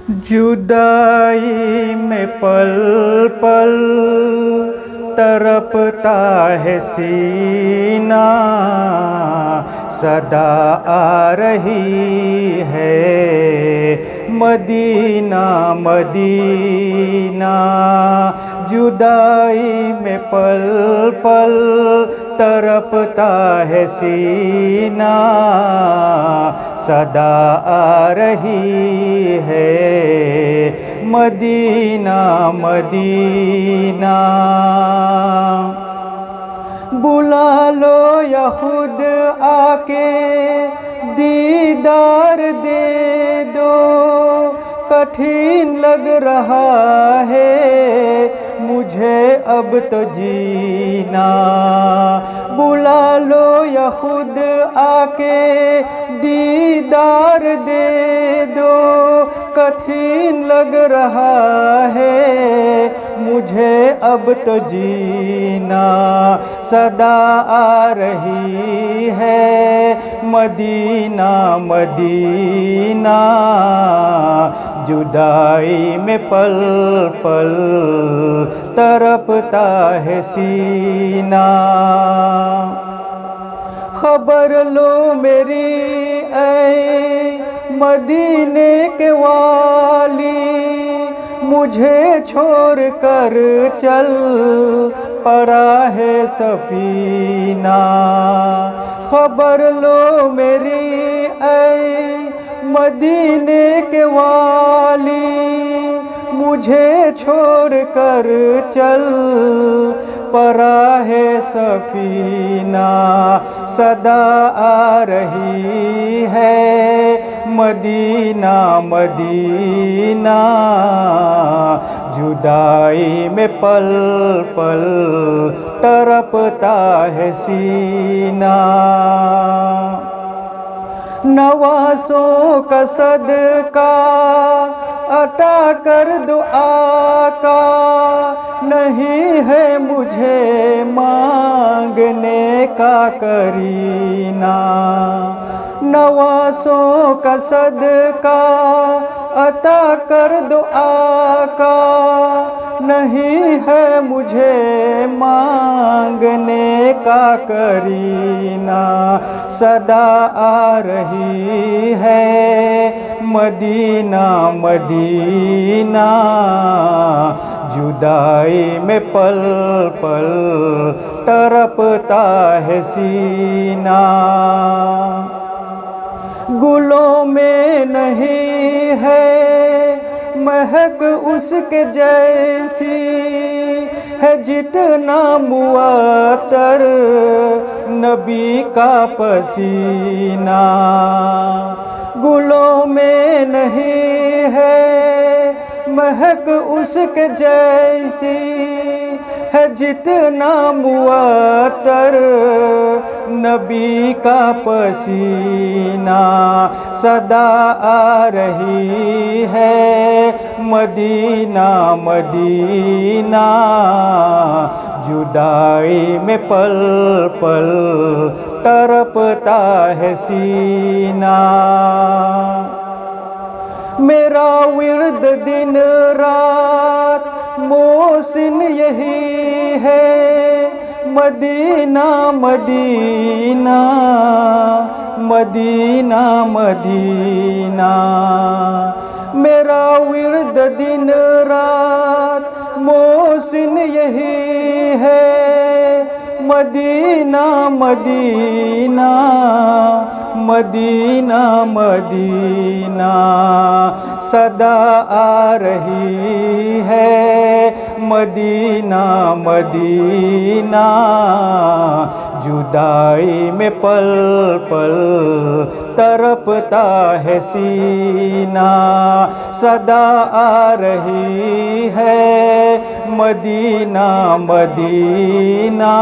जुदाई में पल पल तड़पता है सीना, सदा आ रही है मदीना मदीना। जुदाई में पल पल तड़पता है सीना, सदा आ रही है मदीना मदीना। बुला लो या खुद आके दीदार दे दो, कठिन लग रहा है मुझे अब तो जीना। बुला लो या खुद आके दीदार दे दो, कठिन लग रहा है मुझे अब तो जीना। सदा आ रही है मदीना मदीना, जुदाई में पल पल तड़पता है सीना। खबर लो मेरी ऐ मदीने के वाली, मुझे छोड़ कर चल पड़ा है सफीना। खबर लो मेरी ऐ मदीने के वाली, मुझे छोड़ कर चल पड़ा है सफीना। सदा आ रही है मदीना मदीना, जुदाई में पल पल तड़पता है सीना। नवासों का सदका अता कर दो आका, नहीं है मुझे मांगने का करीना। नवासों का सदका अता कर दो आका, नहीं है मुझे मांगने का करीना। सदा आ रही है मदीना मदीना, जुदाई में पल पल तड़पता है सीना। गुलों में नहीं है महक उसके जैसी, है जितना मुअत्तर नबी का पसीना। गुलों में नहीं है महक उसके जैसी, है जितना मुअत्तर नबी का पसीना। सदा आ रही है मदीना मदीना, जुदाई में पल पल तड़पता है सीना। मेरा विर्द दिन रात मोहसिन यही है मदीना मदीना मदीना मदीना। मेरा विर्द दिन रात मोहसिन यही है मदीना मदीना मदीना मदीना। सदा आ रही है मदीना मदीना, जुदाई में पल पल तड़पता है सीना। सदा आ रही है मदीना मदीना,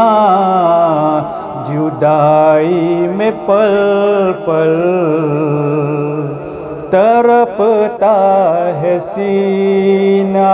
जुदाई में पल पल तड़पता है सीना।